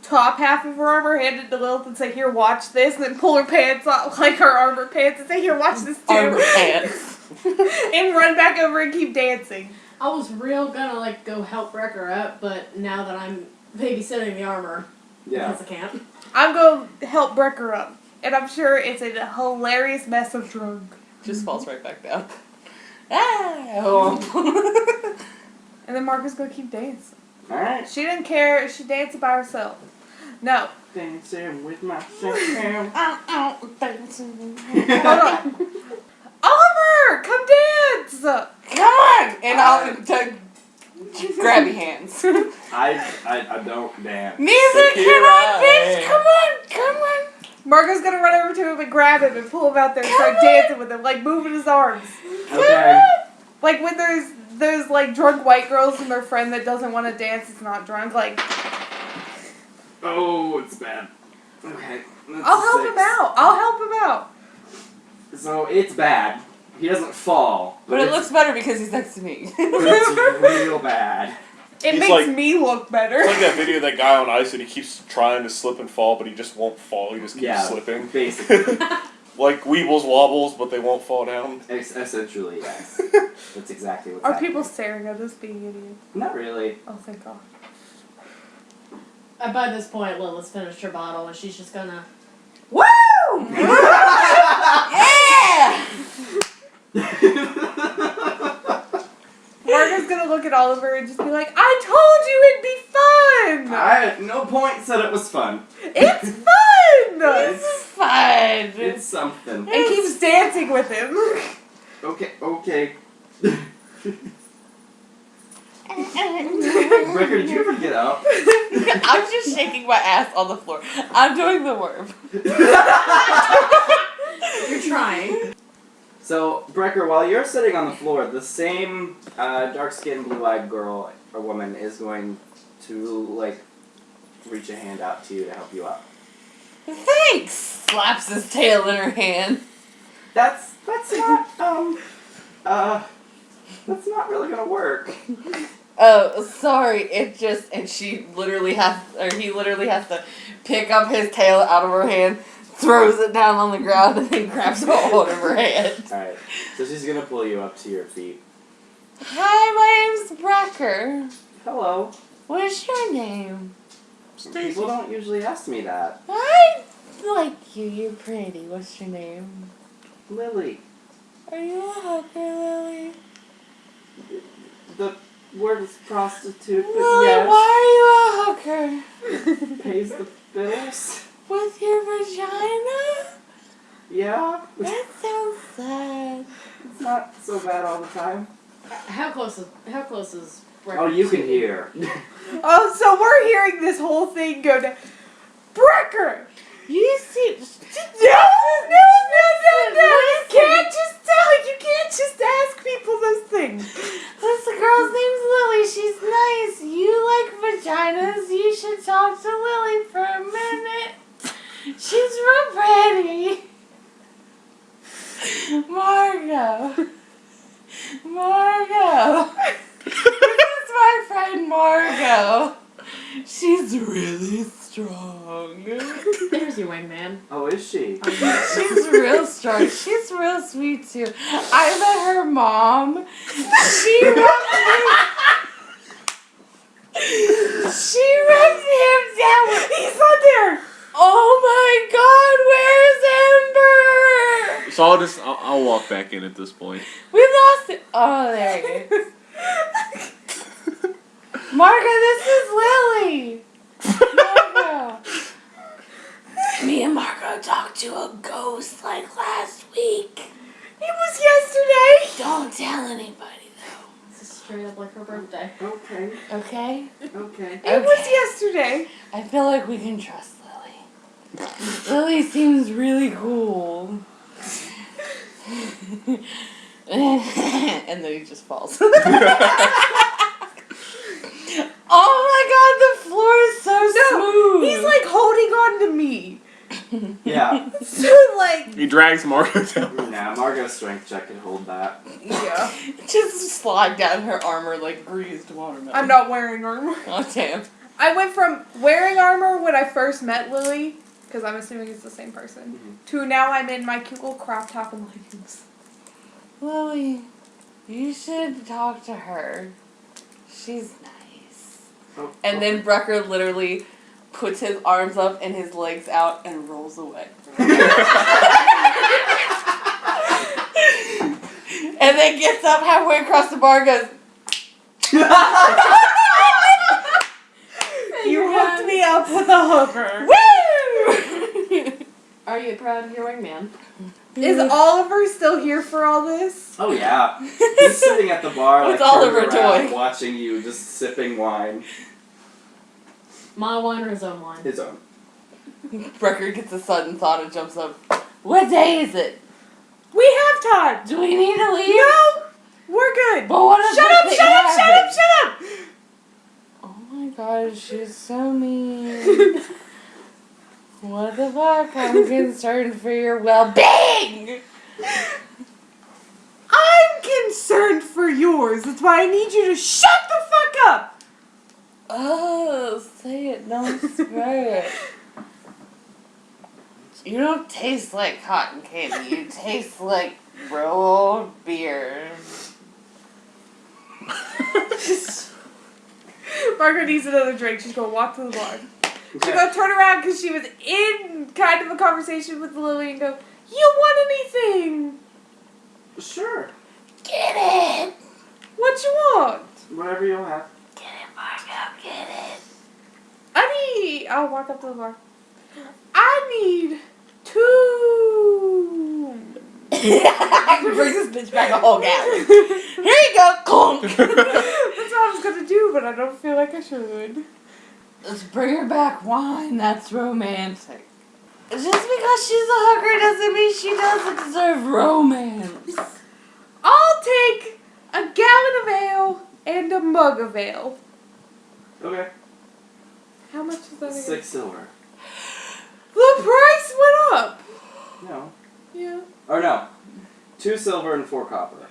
top half of her armor, hand it to Lillith and say, here, watch this, and then pull her pants off, like her armor pants, and say, here, watch this too. Armor pants. And run back over and keep dancing. I was real gonna like go help Brekker up, but now that I'm babysitting the armor, because I can't. I'm going to help Brekker up. And I'm sure it's a hilarious mess of drunk. Just falls right back down. Ah! And then Margo's going to keep dancing. Alright. She didn't care. She danced by herself. No. Dancing with myself. Dancing. Hold on. Oliver! Come dance! Come on! And I'll grabby hands. I don't dance. Neither can I, bitch! Come on! Margo's going to run over to him and grab him and pull him out there and start dancing with him, like moving his arms. Okay. Like when there's like drunk white girls and their friend that doesn't want to dance is not drunk, like... Oh, it's bad. Okay. I'll help him out. I'll help him out. So it's bad. He doesn't fall. But it looks better because he's next to me. But it's real bad. It He's makes like- me look better. It's like that video of that guy on ice and he keeps trying to slip and fall, but he just won't fall. He just keeps slipping. Basically. Like Weebles wobbles, but they won't fall down. Essentially, yes. That's exactly what's Are happening. people staring at us being idiots? Not really. Oh, thank God. By this point, Lilith's finished her bottle, and she's just gonna. Woo! Yeah! Margo's gonna look at Oliver and just be like, I told you it'd be fun! I at no point said it was fun. It's fun! This is fun. It's something. And keeps dancing with him. Okay. Brekker, did you ever get up? I'm just shaking my ass on the floor. I'm doing the worm. You're trying. So, Brekker, while you're sitting on the floor, the same dark-skinned, blue-eyed girl or woman is going to, like, reach a hand out to you to help you up. Thanks! Slaps his tail in her hand. That's not really gonna work. Oh, sorry. And he literally has to pick up his tail out of her hand, throws it down on the ground, and then grabs a hold of her hand. Alright, so she's gonna pull you up to your feet. Hi, my name's Brekker. Hello. What's your name? People don't usually ask me that. I like you. You're pretty. What's your name? Lily. Are you a hooker, Lily? The word is prostitute, but Lily, yes. why are you a hooker? Pays the bills. With your vagina? Yeah. That sounds sad. It's not so bad all the time. How close is Brekker? Oh, you can hear. Oh, so we're hearing this whole thing go down. Brekker! You see... No! You can't just ask people those things. This girl's name's Lily. She's nice. You like vaginas. You should talk to Lily for a minute. She's real pretty. Margo. This is my friend Margo. She's really strong. There's your wingman. Oh, is she? She's real strong. She's real sweet too. I met her mom. She rubbed him down. He's not there. Oh my God! Where's Ember? So I'll walk back in at this point. We lost it. Oh, there he is. Margo, this is Lily. Margo. Me and Margo talked to a ghost like last week. It was yesterday. Don't tell anybody though. This is straight up like her birthday. Okay. Okay? Okay. It was yesterday. I feel like we can trust Lily. Lily seems really cool. And then he just falls. Oh my God, the floor is so smooth. He's like holding on to me. Yeah. So like... He drags Margo down. Nah, Margo's strength check can hold that. Yeah. Just slide down her armor like greased watermelon. I'm not wearing armor. Oh, damn. I went from wearing armor when I first met Lily, because I'm assuming it's the same person, to now I'm in my cute little crop top and leggings. Lily, you should talk to her. She's nice. Oh, And then Brekker literally puts his arms up and his legs out and rolls away. And then gets up halfway across the bar and goes, You hooked me up with a hooker. woo! Are you proud of your wingman? Is Oliver still here for all this? Oh yeah, he's sitting at the bar, like It's Oliver turned around, Toy. watching you, just sipping wine. My wine or his own wine? His own. Brekker gets a sudden thought and jumps up. What day is it? We have time. Do we need to leave? No, we're good. But what if Shut up, something shut up, shut up, happens? shut up. Oh my god, she's so mean. What the fuck? I'm concerned for your well-being. I'm concerned for yours. That's why I need you to shut the fuck up. Oh, say it, don't swear it. You don't taste like cotton candy. You taste like rolled beer. Margo needs another drink. She's gonna walk to the bar. She's Okay. gonna turn around because she was in kind of a conversation with Lily and go, "You want anything? Sure. Get it! What you want? Whatever you'll have. Get it, Margo, get it. I'll walk up to the bar. I need 2. Brings this bitch back a whole gallon. Here you go, clunk. That's what I was gonna do, but I don't feel like I should. Let's bring her back wine. That's romantic. Just because she's a hooker doesn't mean she doesn't deserve romance. I'll take a gallon of ale and a mug of ale. Okay. How much is that again? 6 silver. The price went up. No. Yeah. Or no. 2 silver and 4 copper.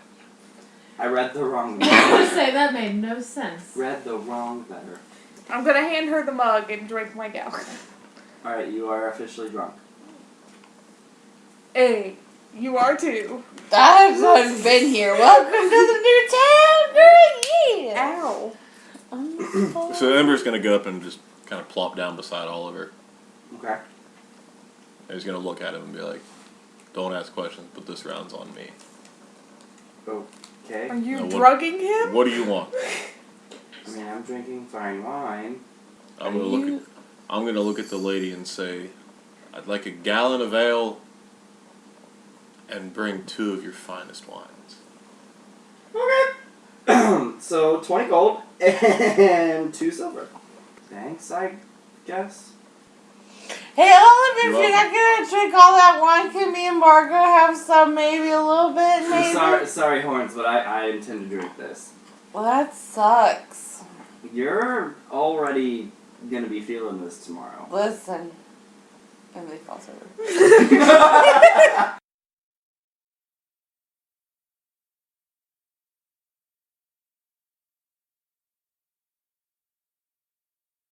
I read the wrong I was gonna letter. say that made no sense. Read the wrong letter. I'm gonna hand her the mug and drink my gallon. Alright, you are officially drunk. Hey, you are too. I've been here. Welcome to the new town, girl. Yeah. Ow. So Ember's gonna go up and just kind of plop down beside Oliver. Okay. And he's gonna look at him and be like, "Don't ask questions, but this round's on me. Okay. Are you Now what- drugging him? What do you want?" I mean, I'm drinking fine wine. I'm gonna look at the lady and say, "I'd like a gallon of ale and bring 2 of your finest wines." Okay. So 20 gold and 2 silver. Thanks, I guess. Hey, Olive, if You're you're not gonna drink all that wine, can me and Margo have some, maybe a little bit, maybe? Sorry, Horns, but I intend to drink this. Well, that sucks. You're already gonna be feeling this tomorrow. Listen. And they falls over.